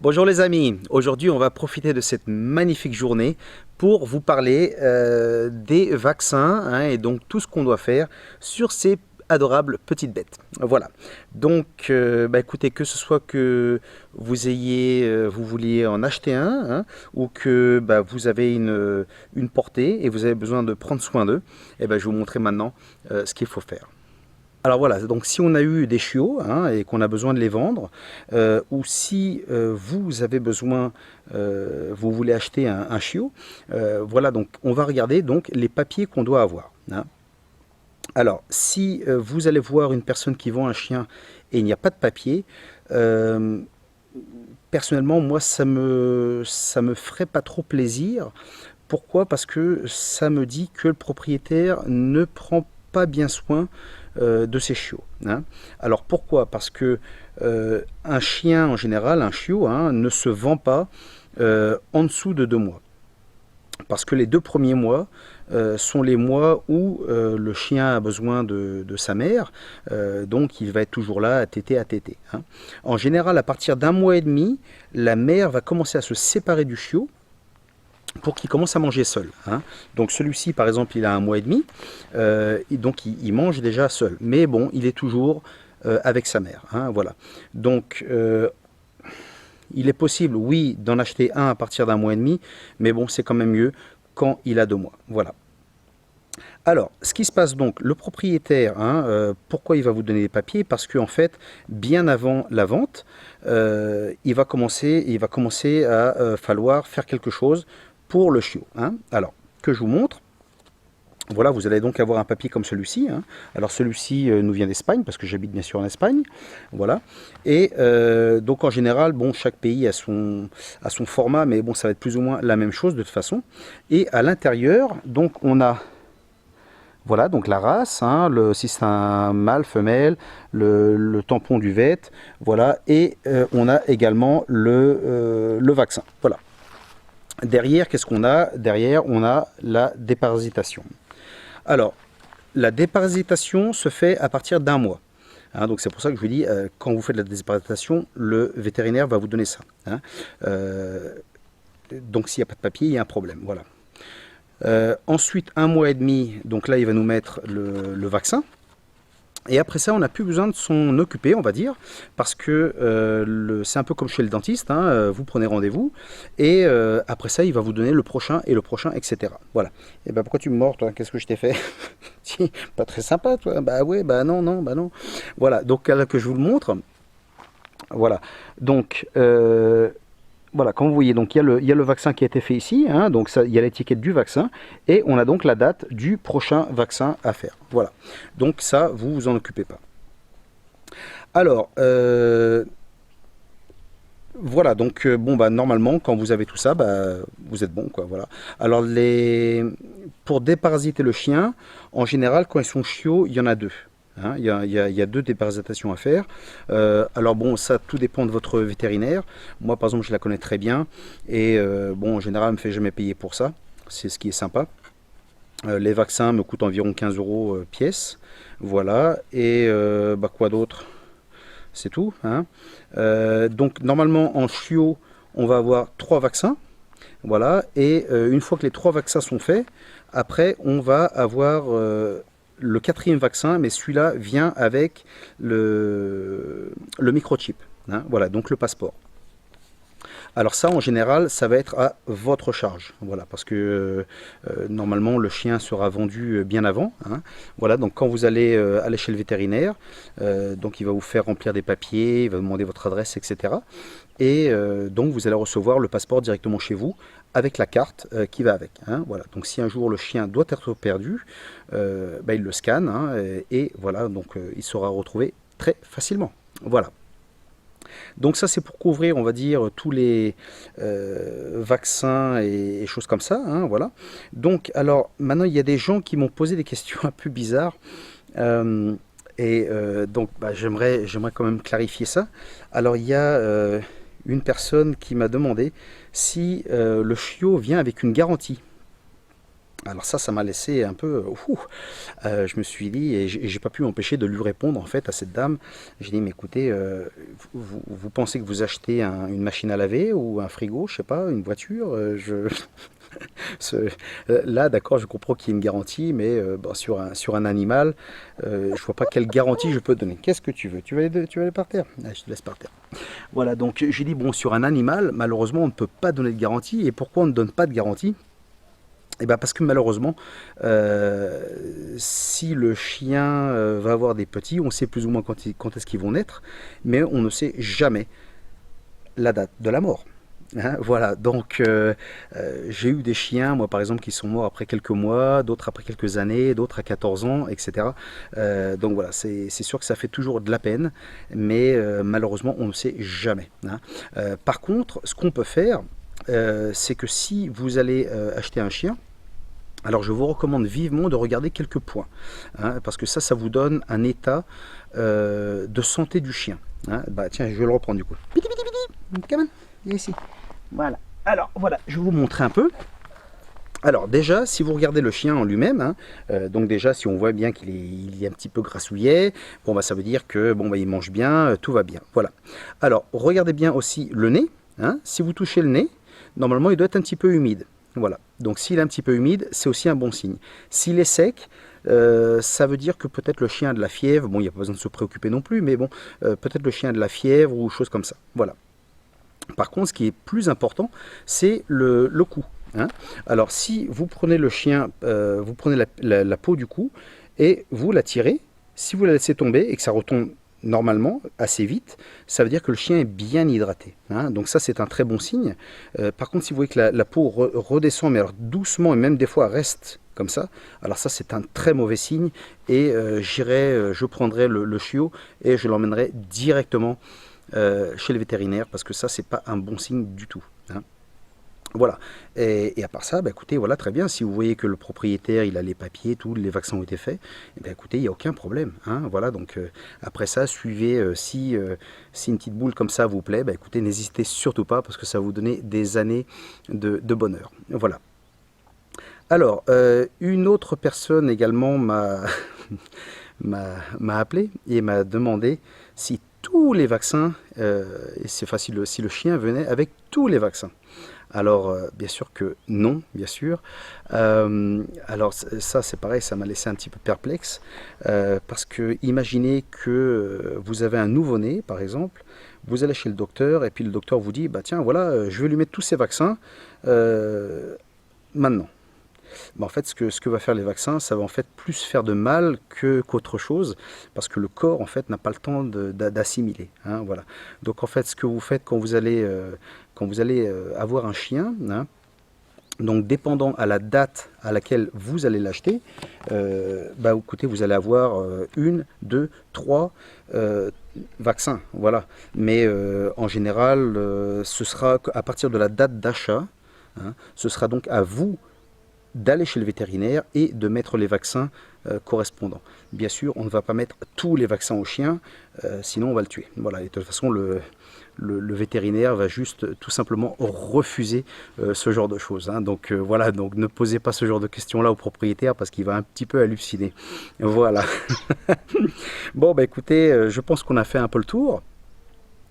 Bonjour les amis, aujourd'hui on va profiter de cette magnifique journée pour vous parler des vaccins et donc tout ce qu'on doit faire sur ces adorables petites bêtes. Voilà, donc écoutez, que ce soit que vous vouliez en acheter un ou que vous avez une portée et vous avez besoin de prendre soin d'eux, je vais vous montrer maintenant ce qu'il faut faire. Alors voilà, donc si on a eu des chiots et qu'on a besoin de les vendre, ou si vous avez besoin, vous voulez acheter un chiot, voilà, donc on va regarder donc les papiers qu'on doit avoir. Alors, si vous allez voir une personne qui vend un chien et il n'y a pas de papier, euh, personnellement, moi, ça me ferait pas trop plaisir. Pourquoi? Parce que ça me dit que le propriétaire ne prend pas bien soin de ses chiots. Alors pourquoi? Parce que un chien en général, un chiot, ne se vend pas en dessous de 2 mois. Parce que les 2 premiers mois sont les mois où le chien a besoin de sa mère, donc il va être toujours là à téter, à téter. En général, à partir d'1 mois et demi, la mère va commencer à se séparer du chiot pour qu'il commence à manger seul. Donc celui-ci, par exemple, il a 1 mois et demi, et donc il mange déjà seul. Mais bon, il est toujours avec sa mère. Voilà. Donc il est possible, oui, d'en acheter un à partir d'1 mois et demi, mais bon, c'est quand même mieux quand il a 2 mois. Voilà. Alors, ce qui se passe donc, le propriétaire, pourquoi il va vous donner les papiers? Parce qu'en fait, bien avant la vente, il va commencer à falloir faire quelque chose pour le chiot. Alors, que je vous montre. Voilà, vous allez donc avoir un papier comme celui-ci. Alors celui-ci nous vient d'Espagne, parce que j'habite bien sûr en Espagne. Voilà. Et donc en général, bon, chaque pays a son format, mais bon, ça va être plus ou moins la même chose de toute façon. Et à l'intérieur, donc on a, voilà, donc la race, si c'est un mâle, femelle, le tampon du vet, voilà, et on a également le vaccin. Voilà. Derrière, qu'est-ce qu'on a? Derrière, on a la déparasitation. Alors, la déparasitation se fait à partir d'1 mois. Donc c'est pour ça que je vous dis, quand vous faites la déparasitation, le vétérinaire va vous donner ça. Donc s'il n'y a pas de papier, il y a un problème. Voilà. Ensuite, 1 mois et demi, donc là il va nous mettre le vaccin. Et après ça, on n'a plus besoin de s'en occuper, on va dire, parce que c'est un peu comme chez le dentiste, vous prenez rendez-vous, et après ça, il va vous donner le prochain, etc. Voilà. Et ben pourquoi tu me mords, toi? Qu'est-ce que je t'ai fait? Si, pas très sympa, toi. Bah ouais, bah non, non, bah non. Voilà, donc là que je vous le montre, voilà. Donc, voilà, comme vous voyez, donc il y a le vaccin qui a été fait ici, donc ça, il y a l'étiquette du vaccin, et on a donc la date du prochain vaccin à faire. Voilà, donc ça, vous vous en occupez pas. Alors, voilà, donc bon, normalement, quand vous avez tout ça, vous êtes bon, quoi, voilà. Alors, pour déparasiter le chien, en général, quand ils sont chiots, il y en a deux. Il y a deux déparasitations à faire. Alors bon, ça tout dépend de votre vétérinaire. Moi par exemple je la connais très bien et bon en général elle me fait jamais payer pour ça. C'est ce qui est sympa. Les vaccins me coûtent environ 15 euros pièce. Voilà. Et quoi d'autre? C'est tout. Donc normalement en chiot on va avoir 3 vaccins. Voilà. Et une fois que les 3 vaccins sont faits, après on va avoir le quatrième vaccin, mais celui-là vient avec le microchip. Voilà, donc le passeport. Alors ça, en général, ça va être à votre charge. Voilà, parce que normalement, le chien sera vendu bien avant. Voilà, donc quand vous allez aller chez le vétérinaire, donc il va vous faire remplir des papiers, il va vous demander votre adresse, etc. Et donc vous allez recevoir le passeport directement chez vous avec la carte qui va avec. Voilà. Donc si un jour le chien doit être perdu, il le scanne et voilà, donc il sera retrouvé très facilement. Voilà. Donc ça c'est pour couvrir, on va dire, tous les vaccins et choses comme ça. Voilà. Donc alors maintenant il y a des gens qui m'ont posé des questions un peu bizarres. Donc j'aimerais quand même clarifier ça. Alors il y a une personne qui m'a demandé si le chiot vient avec une garantie. Alors ça m'a laissé un peu... je me suis dit, et j'ai pas pu m'empêcher de lui répondre en fait à cette dame. J'ai dit, mais écoutez, vous pensez que vous achetez une machine à laver ou un frigo, je sais pas, une voiture Ce- Là, d'accord, je comprends qu'il y a une garantie, mais bon, sur un animal, je vois pas quelle garantie je peux donner. Qu'est-ce que tu veux? Tu vas aller par terre? Ah, je te laisse par terre. Voilà, donc j'ai dit, bon, sur un animal, malheureusement, on ne peut pas donner de garantie. Et pourquoi on ne donne pas de garantie? Eh ben parce que malheureusement, si le chien va avoir des petits, on sait plus ou moins quand est-ce qu'ils vont naître, mais on ne sait jamais la date de la mort. Hein, voilà, donc j'ai eu des chiens, moi par exemple, qui sont morts après quelques mois, d'autres après quelques années, d'autres à 14 ans, etc. Donc voilà, c'est sûr que ça fait toujours de la peine, mais malheureusement, on ne sait jamais. Hein. Par contre, ce qu'on peut faire, c'est que si vous allez acheter un chien, alors je vous recommande vivement de regarder quelques points, hein, parce que ça vous donne un état de santé du chien. Hein. Bah tiens, je vais le reprendre du coup. Piti, piti, piti. Come on, viens ici. Voilà. Alors voilà, je vais vous montrer un peu. Alors déjà, si vous regardez le chien en lui-même, hein, donc déjà si on voit bien il est un petit peu grassouillet, bon bah ça veut dire que bon bah il mange bien, tout va bien. Voilà. Alors regardez bien aussi le nez. Hein. Si vous touchez le nez, normalement il doit être un petit peu humide. Voilà. Donc s'il est un petit peu humide, c'est aussi un bon signe. S'il est sec, ça veut dire que peut-être le chien a de la fièvre. Bon, il n'y a pas besoin de se préoccuper non plus, mais bon, peut-être le chien a de la fièvre ou chose comme ça. Voilà. Par contre, ce qui est plus important, c'est le cou. Hein. Alors, si vous prenez le chien, vous prenez la peau du cou et vous la tirez, si vous la laissez tomber et que ça retombe normalement, assez vite, ça veut dire que le chien est bien hydraté. Hein. Donc ça, c'est un très bon signe. Par contre, si vous voyez que la peau redescend, mais alors doucement, et même des fois reste comme ça, alors ça, c'est un très mauvais signe. Et je prendrai le chiot et je l'emmènerai directement chez le vétérinaire, parce que ça, c'est pas un bon signe du tout. Hein. Voilà. Et à part ça, bah, écoutez, voilà, très bien. Si vous voyez que le propriétaire, il a les papiers, tous les vaccins ont été faits, eh bien, écoutez, il n'y a aucun problème. Hein, voilà, donc après ça, suivez, si une petite boule comme ça vous plaît, bah, écoutez, n'hésitez surtout pas, parce que ça va vous donner des années de bonheur. Voilà. Alors, une autre personne également m'a appelé et m'a demandé si tous les vaccins, c'est facile, si le chien venait avec tous les vaccins. Alors, bien sûr que non, bien sûr. Alors, ça, c'est pareil, ça m'a laissé un petit peu perplexe. Parce que imaginez que vous avez un nouveau-né, par exemple, vous allez chez le docteur, et puis le docteur vous dit, bah tiens, voilà, je vais lui mettre tous ces vaccins maintenant. Mais en fait, ce que va faire les vaccins, ça va en fait plus faire de mal qu'autre chose, parce que le corps en fait n'a pas le temps d'assimiler. Hein, voilà. Donc en fait, ce que vous faites quand vous allez avoir un chien, hein, donc dépendant à la date à laquelle vous allez l'acheter, bah écoutez, vous allez avoir une, deux, trois vaccins, voilà. Mais en général, ce sera à partir de la date d'achat. Hein, ce sera donc à vous d'aller chez le vétérinaire et de mettre les vaccins correspondants. Bien sûr, on ne va pas mettre tous les vaccins au chien, sinon on va le tuer. Voilà, et de toute façon, le vétérinaire va juste tout simplement refuser ce genre de choses. Hein. Donc voilà, donc ne posez pas ce genre de questions-là au propriétaire, parce qu'il va un petit peu halluciner. Voilà. Bon, bah écoutez, je pense qu'on a fait un peu le tour.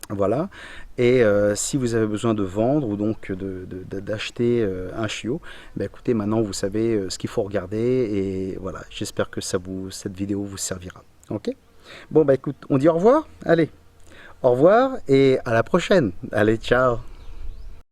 Voilà, et si vous avez besoin de vendre ou donc d'acheter un chiot, bah écoutez, maintenant vous savez ce qu'il faut regarder, et voilà, j'espère que cette vidéo vous servira. Ok. Bon bah écoute, on dit au revoir. Allez, au revoir et à la prochaine. Allez, ciao.